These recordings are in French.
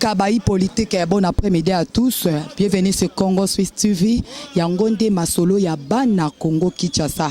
Kabaï politique, bon après-midi à tous. Bienvenue sur Congo Swiss TV. Yangonde Masolo Yabana Congo Kinshasa.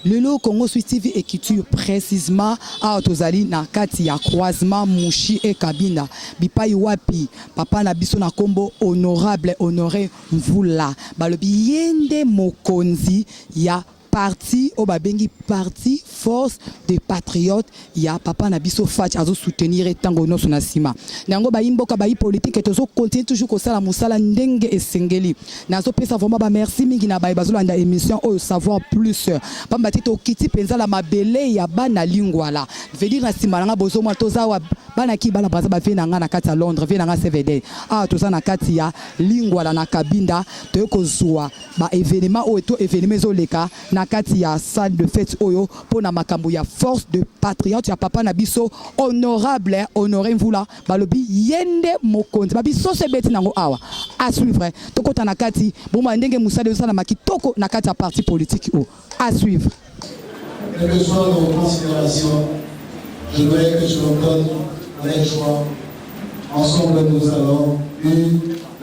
Le Congo Swiss TV équiture précisément à Otozali na kati ya croisement Mouchi et Kabina. Bipai wapi papa na biso na kombo honorable honoré Mvula. Balobi yende mokonzi ya parti au babengi parti force des patriotes ya papa na biso fach azo soutenir tango no sonasima nango ba imboka ba politique tozo continue toujours ko sala musala ndenge esengeli nazo pesa vraiment ba merci mingi na ba bazolanda émission au savoir plus pamba tito kiti penza la mabele ya bana lingwala veut dire na simalanga bozo mwa tozawa bana ki bana baza ba vena nga na kati ya Londres vena nga CVD toza na kati ya lingwala na Kabinda to ko zuwa ba événement o to événement zoleka na kati ya salle de fête oyo pona makambo ya force de patriote ya papa na biso honorable honoré Mvula balobi yende mokonzi babiso se beti nango awa à suivre tokota na kati bomba ndenge musale osala makitoko na kati ya parti politique o à suivre. Quelles que soient nos considérations, je voudrais que je me donne avec joie. Ensemble nous allons 1,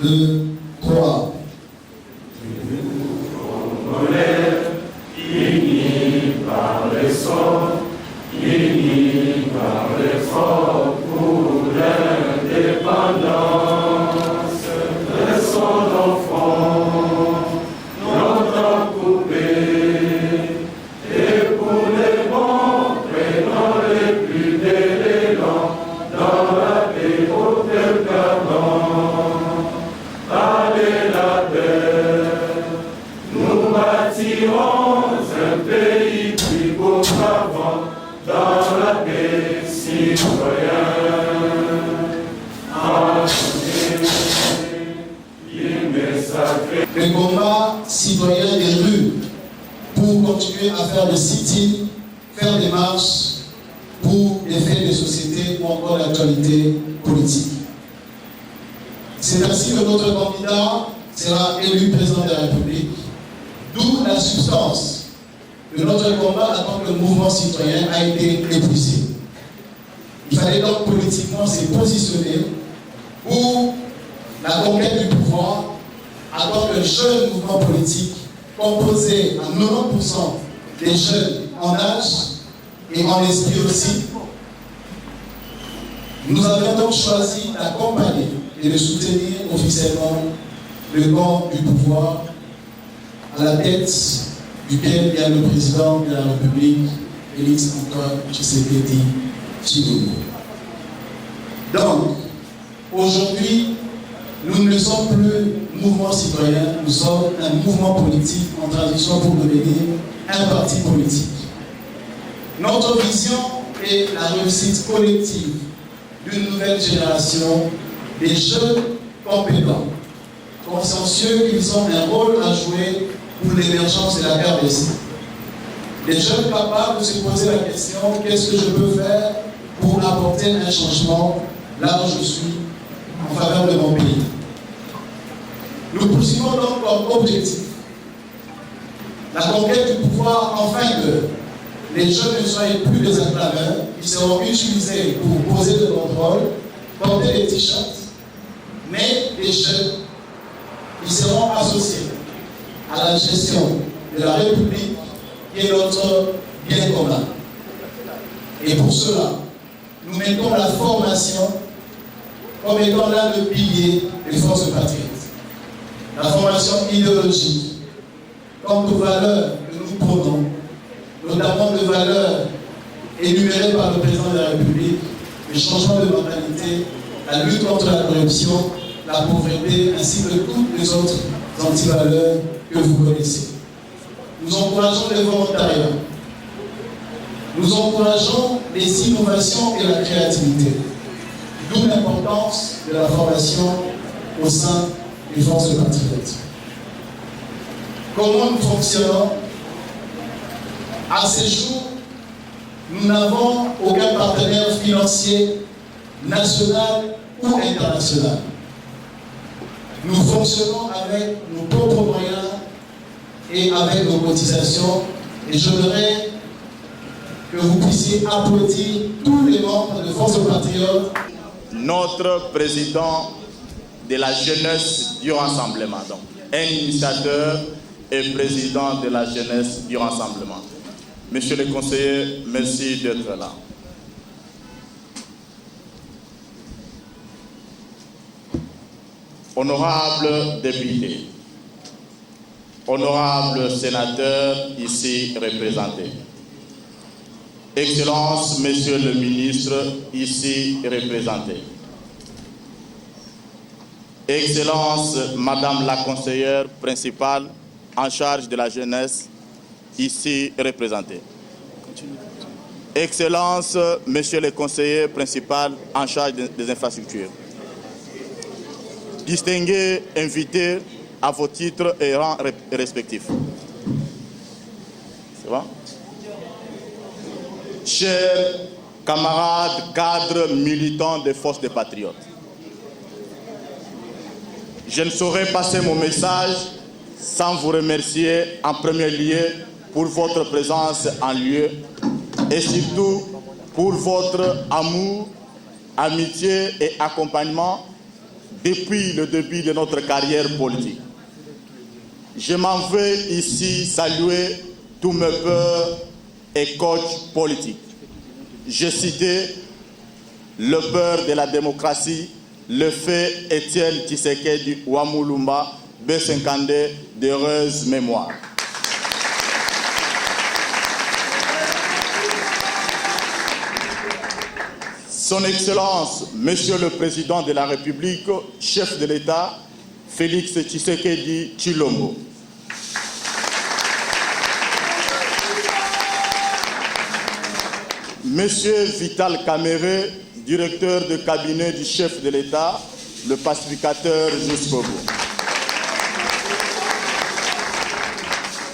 2, 3. Unis par l'essor, unis par l'effort pour l'indépendance, restons d'enfants, notre coupé, et pour les bons, prenons les plus d'éléments dans la paix au tel cadran. Allez la terre, nous bâtirons un pays plus beau qu'avant, dans la paix citoyenne. Le combat citoyen des rues pour continuer à faire le sit-in, faire des marches pour les faits de société ou encore l'actualité politique. C'est ainsi que notre candidat sera élu président de la République, d'où la substance de notre combat en tant que mouvement citoyen a été épuisée. Il fallait donc politiquement se positionner pour la conquête du pouvoir en tant que jeune mouvement politique composé à 90% des jeunes en âge et en esprit aussi. Nous avons donc choisi d'accompagner et de soutenir officiellement le camp du pouvoir à la tête duquel il y a le président de la République, Félix Antoine Tshisekedi Tshilombo. Donc, aujourd'hui, nous ne sommes plus mouvement citoyen, nous sommes un mouvement politique en transition pour devenir un parti politique. Notre vision est la réussite collective d'une nouvelle génération des jeunes compétents, consciencieux qu'ils ont un rôle à jouer pour l'émergence de la RDC. Des jeunes capables de se poser la question, qu'est-ce que je peux faire pour apporter un changement là où je suis en faveur de mon pays. Nous poursuivons donc comme objectif la conquête du pouvoir afin que les jeunes ne soient plus des enclaveurs, ils seront utilisés pour poser le contrôle, porter des t-shirts, mais les jeunes, ils seront associés à la gestion de la République qui est notre bien commun. Et pour cela, nous mettons la formation comme étant l'un des piliers des forces patriotes. La formation idéologique, quant aux valeurs que nous prônons, notamment des valeurs énumérées par le président de la République, le changement de mentalité, la lutte contre la corruption, la pauvreté, ainsi que toutes les autres antivaleurs que vous connaissez. Nous encourageons les volontariats. Nous encourageons les innovations et la créativité. D'où l'importance de la formation au sein des forces patriotes. Comment nous fonctionnons? À ce jour, nous n'avons aucun partenaire financier national ou international. Nous fonctionnons avec nos propres moyens et avec nos cotisations. Et je voudrais que vous puissiez applaudir tous les membres de Force Patriotes notre président de la jeunesse du Rassemblement, donc un initiateur et président de la jeunesse du Rassemblement. Monsieur le conseiller, merci d'être là. Honorables députés, honorables sénateurs ici représentés, Excellences, Monsieur le ministre ici représenté, Excellence, Madame la conseillère principale en charge de la jeunesse ici représentée, Excellence, Monsieur le conseiller principal en charge des infrastructures, distingués invités à vos titres et rangs respectifs. C'est bon? Chers camarades, cadres, militants des forces des patriotes, je ne saurais passer mon message sans vous remercier en premier lieu pour votre présence en lieu et surtout pour votre amour, amitié et accompagnement depuis le début de notre carrière politique. Je m'en vais ici saluer tous mes pères et coachs politiques. Je citais le père de la démocratie, le fait Étienne Tshisekedi Wamulumba, B50 d'heureuse mémoire. Son Excellence, Monsieur le Président de la République, chef de l'État, Félix Tshisekedi Tshilombo. Monsieur Vital Kamerhe, directeur de cabinet du chef de l'État, le pacificateur jusqu'au bout.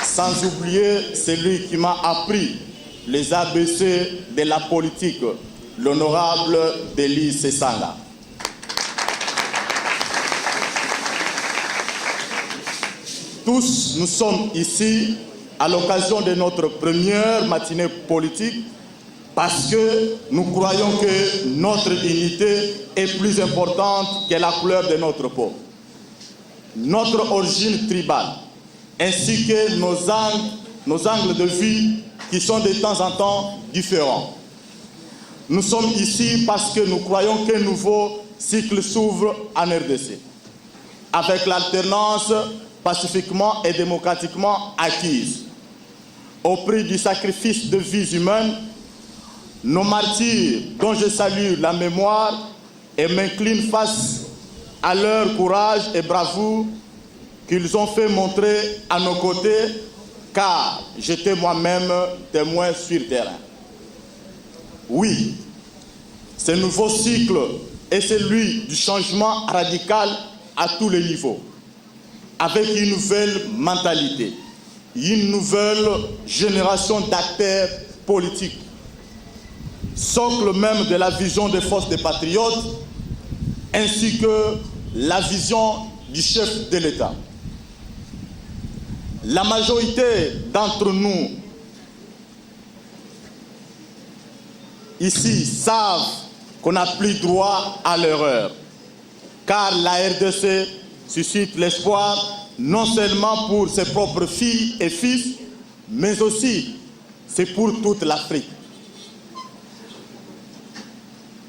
Sans oublier celui qui m'a appris les ABC de la politique, l'honorable Delis Sesanga. Tous, nous sommes ici à l'occasion de notre première matinée politique parce que nous croyons que notre unité est plus importante que la couleur de notre peau. Notre origine tribale, ainsi que nos angles de vie qui sont de temps en temps différents. Nous sommes ici parce que nous croyons qu'un nouveau cycle s'ouvre en RDC, avec l'alternance pacifiquement et démocratiquement acquise. Au prix du sacrifice de vies humaines, nos martyrs, dont je salue la mémoire et m'incline face à leur courage et bravoure qu'ils ont fait montrer à nos côtés, car j'étais moi-même témoin sur terrain. Oui, ce nouveau cycle est celui du changement radical à tous les niveaux, avec une nouvelle mentalité, une nouvelle génération d'acteurs politiques, socle même de la vision des forces des patriotes, ainsi que la vision du chef de l'État. La majorité d'entre nous ici savent qu'on n'a plus droit à l'erreur, car la RDC suscite l'espoir non seulement pour ses propres filles et fils, mais aussi c'est pour toute l'Afrique.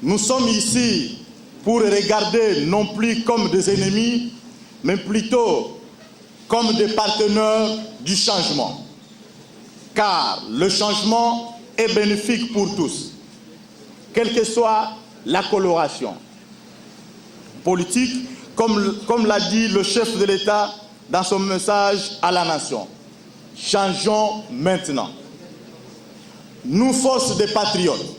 Nous sommes ici pour regarder non plus comme des ennemis, mais plutôt comme des partenaires du changement. Car le changement est bénéfique pour tous, quelle que soit la coloration politique, comme l'a dit le chef de l'État dans son message à la nation. Changeons maintenant. Nous, forces des patriotes,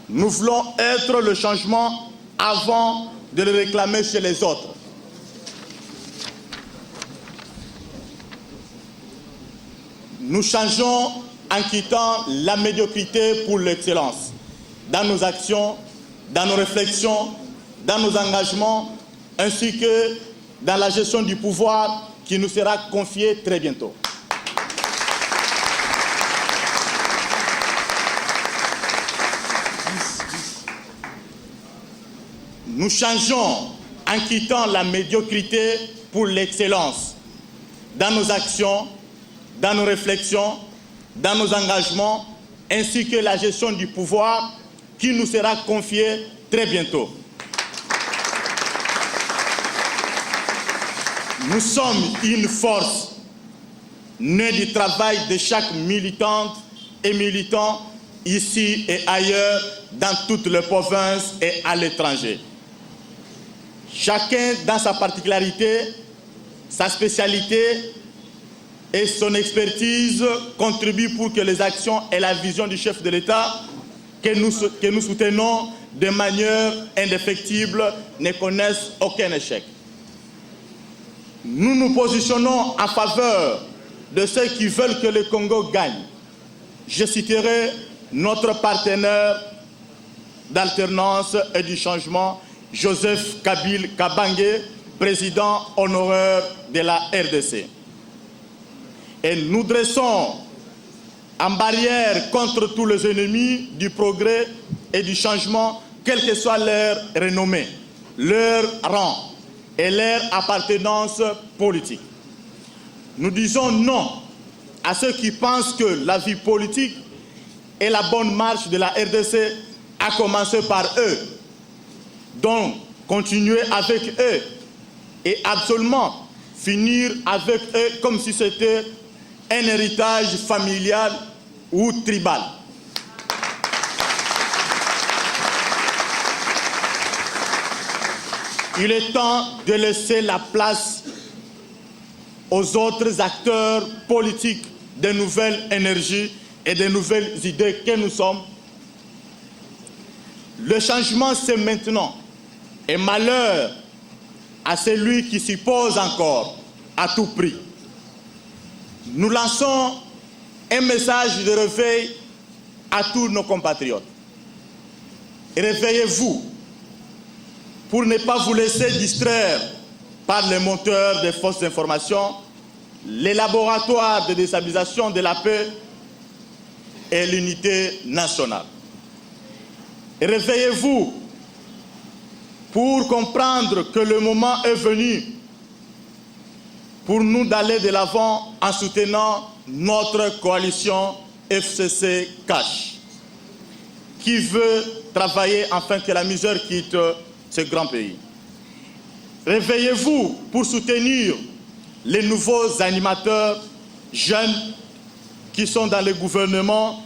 nous voulons être le changement avant de le réclamer chez les autres. Nous changeons en quittant la médiocrité pour l'excellence, dans nos actions, dans nos réflexions, dans nos engagements, ainsi que dans la gestion du pouvoir qui nous sera confié très bientôt. nous changeons en quittant la médiocrité pour l'excellence dans nos actions, dans nos réflexions, dans nos engagements, ainsi que la gestion du pouvoir qui nous sera confiée très bientôt. Nous sommes une force née du travail de chaque militante et militant ici et ailleurs, dans toutes les provinces et à l'étranger. Chacun dans sa particularité, sa spécialité et son expertise contribuent pour que les actions et la vision du chef de l'État que nous soutenons de manière indéfectible ne connaissent aucun échec. Nous nous positionnons en faveur de ceux qui veulent que le Congo gagne. Je citerai notre partenaire d'alternance et du changement, Joseph Kabange, président honoraire de la RDC. Et nous dressons en barrière contre tous les ennemis du progrès et du changement, quelle que soit leur renommée, leur rang et leur appartenance politique. Nous disons non à ceux qui pensent que la vie politique et la bonne marche de la RDC a commencé par eux. Donc, continuer avec eux et absolument finir avec eux comme si c'était un héritage familial ou tribal. Il est temps de laisser la place aux autres acteurs politiques de nouvelles énergies et de nouvelles idées que nous sommes. Le changement, c'est maintenant. Et malheur à celui qui s'y pose encore à tout prix. Nous lançons un message de réveil à tous nos compatriotes. Réveillez-vous pour ne pas vous laisser distraire par les moteurs des fausses informations, les laboratoires de déstabilisation de la paix et l'unité nationale. Réveillez-vous pour comprendre que le moment est venu pour nous d'aller de l'avant en soutenant notre coalition FCC Cash, qui veut travailler afin que la misère quitte ce grand pays. Réveillez-vous pour soutenir les nouveaux animateurs jeunes qui sont dans le gouvernement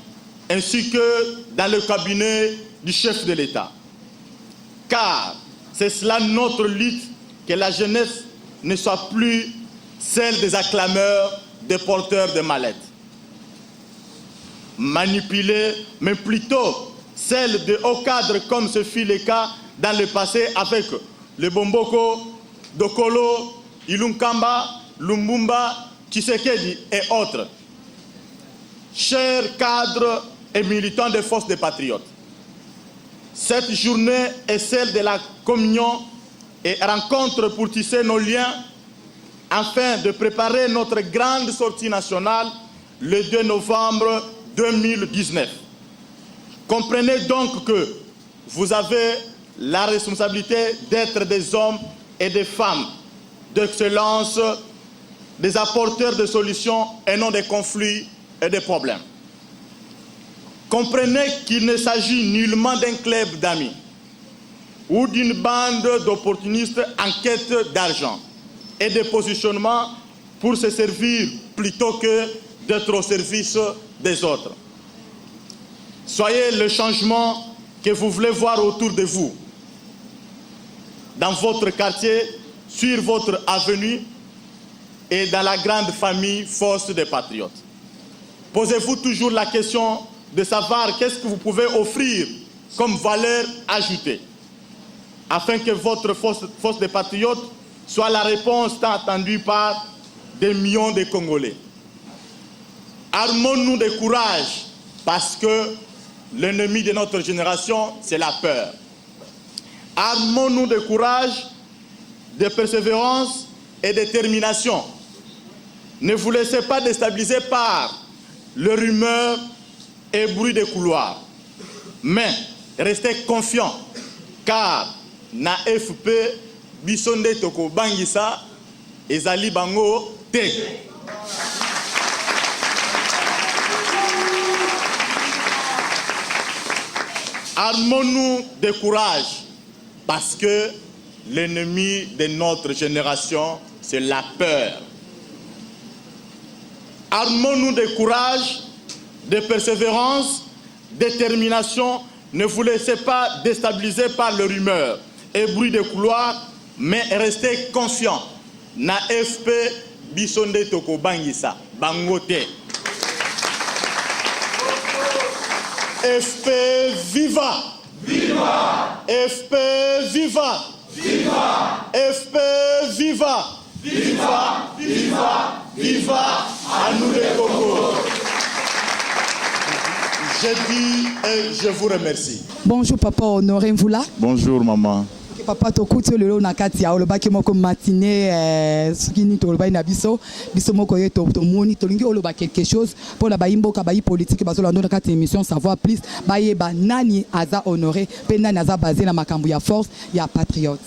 ainsi que dans le cabinet du chef de l'État. Car c'est cela notre lutte, que la jeunesse ne soit plus celle des acclameurs, des porteurs de mallettes. Manipulée, mais plutôt celle de hauts cadres comme ce fut le cas dans le passé avec le Bomboko, Dokolo, Ilunkamba, Lumbumba, Tshisekedi et autres. Chers cadres et militants des forces des patriotes, cette journée est celle de la communion et rencontre pour tisser nos liens afin de préparer notre grande sortie nationale le 2 novembre 2019. Comprenez donc que vous avez la responsabilité d'être des hommes et des femmes d'excellence, des apporteurs de solutions et non des conflits et des problèmes. Comprenez qu'il ne s'agit nullement d'un club d'amis ou d'une bande d'opportunistes en quête d'argent et de positionnement pour se servir plutôt que d'être au service des autres. Soyez le changement que vous voulez voir autour de vous, dans votre quartier, sur votre avenue et dans la grande famille force des patriotes. Posez-vous toujours la question de savoir qu'est-ce que vous pouvez offrir comme valeur ajoutée, afin que votre force des patriotes soit la réponse tant attendue par des millions de Congolais. Armons-nous de courage, parce que l'ennemi de notre génération, c'est la peur. Armons-nous de courage, de persévérance et de détermination. Ne vous laissez pas déstabiliser par les rumeurs et bruit des couloirs. Mais restez confiants, car na FP biso nde tokobangisa ezali bango te. Armons-nous de courage parce que l'ennemi de notre génération, c'est la peur. Armons-nous de courage, de persévérance, détermination. Ne vous laissez pas déstabiliser par les rumeurs et bruit de couloir, mais restez confiants. Na FP bisonde toko bangisa bangote. FP viva! Viva! FP viva! Viva! FP viva! Viva! Viva! Viva! À nous les Congo! Je dis et je vous remercie. Bonjour papa Honoré Mvula. Bonjour maman. Papa tokuti lelo na kati ya olobaki moko matinée sukini tolobai na biso moko yeto moni tolingi oloba quelque chose pour la baimboka bayi politique bazolando na kati émission savoir plus bayeba nani aza honoré pe nani aza basé na makambo ya force ya patriote.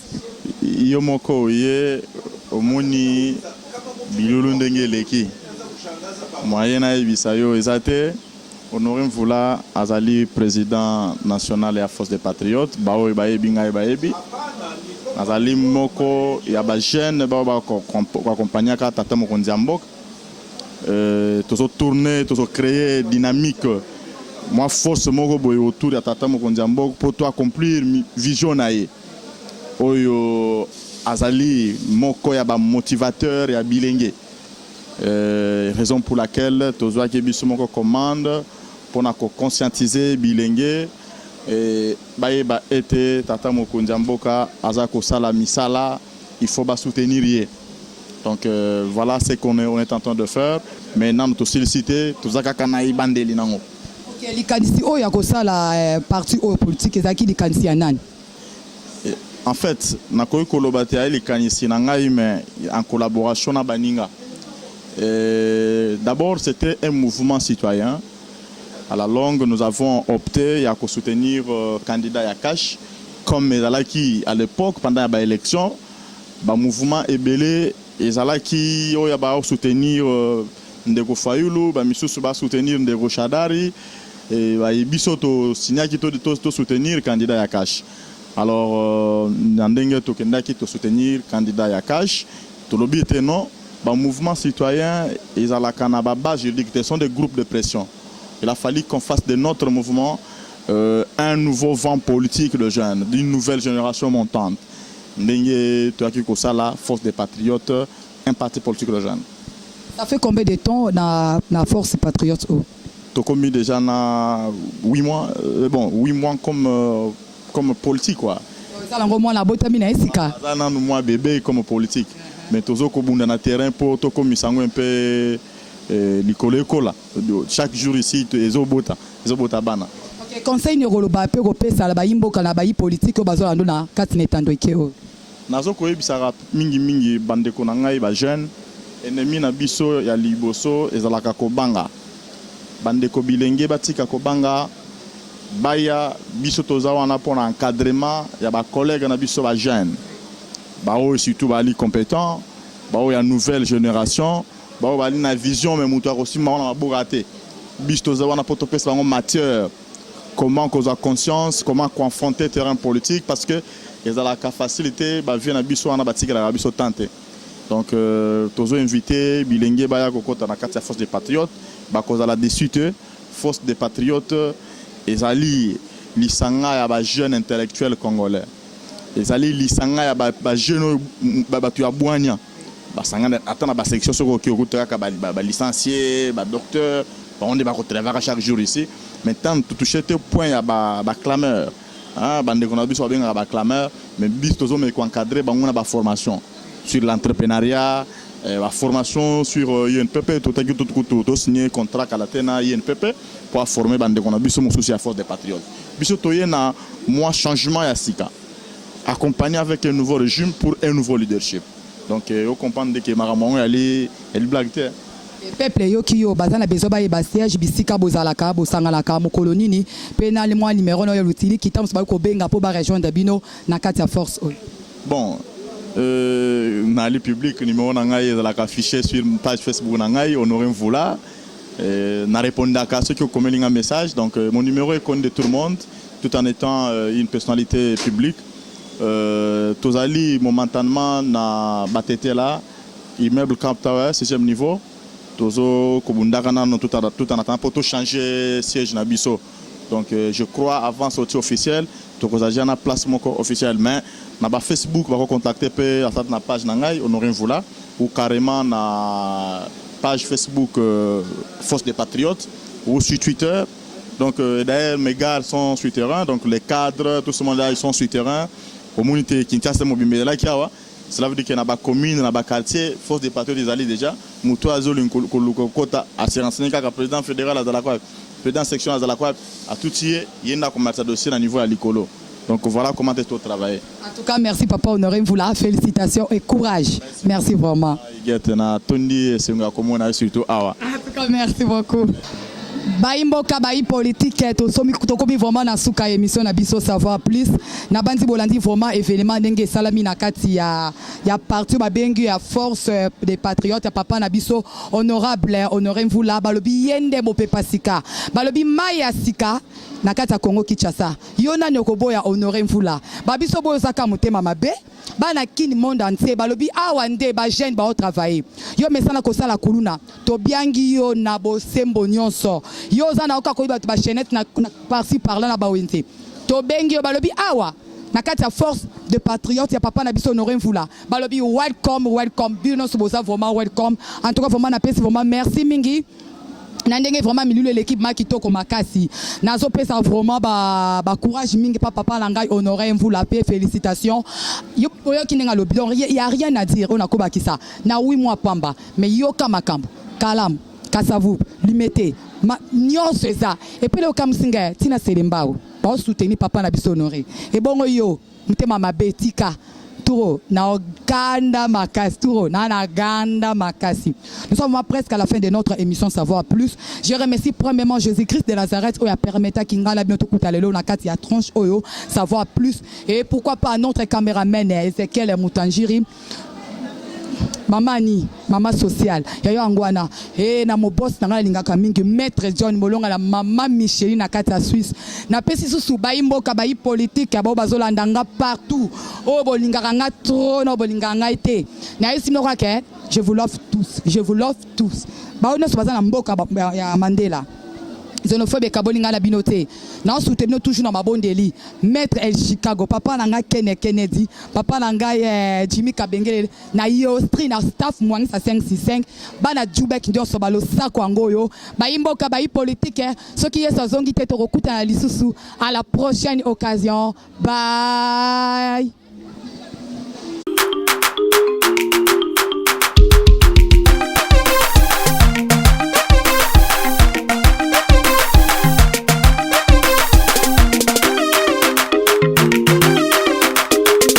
Yo moko ye omoni bilulu ndenge leki moyena ebisa yo ezate Honoré Mvula azali président national ya force des patriotes bao bayebi ngai bayebi azali moko ya ba jeune bao ba ko accompagner ka tata mokonzi ya mboka tozo tourner tozo créer dynamique moi force moko boy autour ya tata mokonzi ya mboka pour to accomplir vision na ye oyo azali moko ya ba motivateur ya bilenge raison pour laquelle tozo ki biso moko commande pour conscientiser bilenge et ba été tata mokonzi ya mboka azako sala misala il faut ba soutenir. Donc voilà ce qu'on est en train de faire. Maintenant nous solliciter tous aka na ibandeli nango. OK, likanisi o ya ko sala parti o politique ezaki likanisi ya nani? En fait, na koyi kolobate ya likanisi na ngai mais en collaboration na baninga. D'abord, c'était un mouvement citoyen. À la longue, nous avons opté à soutenir candidat Yakash. Comme Ezalaki à l'époque, pendant l'élection, le mouvement Ebele, Ezalaki a soutenir Ndeko Fayulu, Misusu va soutenir Ndeko Shadari, et Bisoto Signaki to soutenir candidat Yakash. Alors, Nandenge Tokendaki to soutenir candidat Yakash. Tout le but est non. Le mouvement citoyen, ils sont des groupes de pression. Il a fallu qu'on fasse de notre mouvement un nouveau vent politique de jeunes, d'une nouvelle génération montante. La force des patriotes, un parti politique de jeunes. Ça fait combien de temps dans la force patriote? J'ai commis déjà 8 mois, 8 mois comme politique. Ça a un mois bébé comme politique. Mais toujours qu'on a terrain pour tout comme un peu l'école. Chaque jour ici, ils ont bota bana. OK, conseil ne roloba pe ko pesa la baimbo kana bayi politique o bazo lando na kati netando ekeo. Nazo ko yebisaka mingi bandeko na ngai ba jeune ennemi na biso ya liboso ezalaka kobanga. Bandeko bilenge batika kobanga baya biso toza wana pona encadrement ya ba collègue na biso ba jeune. Bao surtout bali compétent, bao ya nouvelle génération, bao bali na vision mais muto aussi ma na boraté. Bisto za wana poto pesa bango matière. Comment causer conscience, comment confronter terrain politique parce que ils ont la facilité ba vient na biso wana batika la biso tante. Donc tozo invité bilenge baya kokota na kati ya force des patriotes, ba causa la désuite force des patriotes ezali lisanga ya ba jeunes intellectuels congolais. Les alliés lisanga ya ba jeune ba tu abwanya ba sanga atana ba section soko ki okutaka ba licencié ba docteur on est ba ko travailler chaque jour ici maintenant tout toucher te point ya ba clameur ah bande ko na biso benga ba clameur mais bis tozo me ko encadrer ba ngona ba formation sur l'entrepreneuriat la formation sur INPP tout signer contrat à la tena INPP pour former bande ko na biso mo souci à force des patriotes biso toye na moi changement ya sika accompagné avec un nouveau régime pour un nouveau leadership. Donc, on comprend que Maramon elle blague. peuple yo ki yo bazana bezo ba yeba siège bisika bozalaka bosangalaka mokolo nini pe na le mois numéro no yo lutili kitam so ba ko benga po ba rejoindre bino na kati ya force oyo. Bon, na li public numéro na ngai ezalaka affiché sur page Facebook na ngai Honoré Mvula. Na répondaka ceux qui ont communiqué un message. Donc mon numéro est connu de tout le monde tout en étant une personnalité publique. Tozali momentanément na batete là immeuble Camp Tower 6e niveau. Tozo kobundaka nano tout en attendant pour tout changer siège na biso. Donc je crois avant sortie officielle tokozali na place moko officielle mais na ba Facebook va contacter pe à na page na ngai Honoré Mvula ou carrément na page Facebook Force des Patriotes ou sur Twitter. Donc d'ailleurs mes gars sont sur terrain, donc les cadres, tout ce monde-là ils sont sur terrain. Communauté Kinshasa Mobimbe là qui a, cela veut dire qu'il y a na commune, na quartier, Force des Patriotes des alliés déjà. Muto azoli kota assurance nika président fédéral à Dalakwa, président section à Dalakwa à tout y yenda commerce dossier à niveau à l'Icolo. Donc voilà comment tu travailles. En tout cas, merci Papa Honoré Mvula, félicitations et courage. Merci vraiment. Surtout awa. En tout cas, merci beaucoup. Baimboka bayi politique tokomi vraiment na suka émission na biso savoir plus na bandi bolandi vraiment événement ndenge salami na kati ya parti ba bengi ya force des patriotes ya papa na biso honorable Honoré Mvula balobi yende mope pasika balobi maya sika na kati ya Congo Kinshasa yona nyokoboya Honoré Mvula babiso boyo saka motema mabe bana kini monde entier balobi awande ba jeune ba travailler yo mesana ko sala kuluna to biangi yo na bosembo nyonso yo zana oka ko ba chaînette na parci parlant na ba wente to bengi yo balobi awa na kati ya force de patriote ya papa na biso Honoré Mvula balobi welcome bino so boza vraiment welcome en tout cas vraiment na pesi vraiment merci mingi nandenge vraiment milieu l'équipe makitoko makasi nazo pesa vraiment ba courage mingi papa langai Honoré Mvula pe félicitations yo kinenga lobi donc il y a rien à dire on a kobakisa na 8 mois pamba mais yo kamakambo kalam kasavu limité nyonso eza et puis le kamsinga tina selembao ba soutenir papa na biso Honoré et bongo yo mutema mabetika Touro, na ganda makasi, Touro, na ganda makasi. Nous sommes presque à la fin de notre émission Savoir Plus. Je remercie premièrement Jésus-Christ de Nazareth qui a permis à la bientôt kutalelo na kati ya tranche oyo Savoir Plus et pourquoi pas notre caméraman Ezekiel Mutanjiri. Mamani, maman sociale, yayo angwana, na mo boss na linga kamingi maître John Molonga la maman Micheline na kata Suisse. Na pesi susu baimbo ka bayi politique ya ba bazolanda nga partout. O bolinga nga trop no bolinga nga été. Na isi no ke je vous love tous. Ba ono so bazana mboka ya Mandela. Xénophobe kabolinga la binoté. Na soutenir toujours dans ma bondeli. Maître El Chicago, papa nanga Kennedy, papa nanga Jimmy Kabengele, na Yostri na staff mwani sa 565, bana Jubek ndio sobalo sako angoyo, ba imboka ba politique, ce qui est sa zongi teto rokuta na lisusu. À la prochaine occasion. Bye.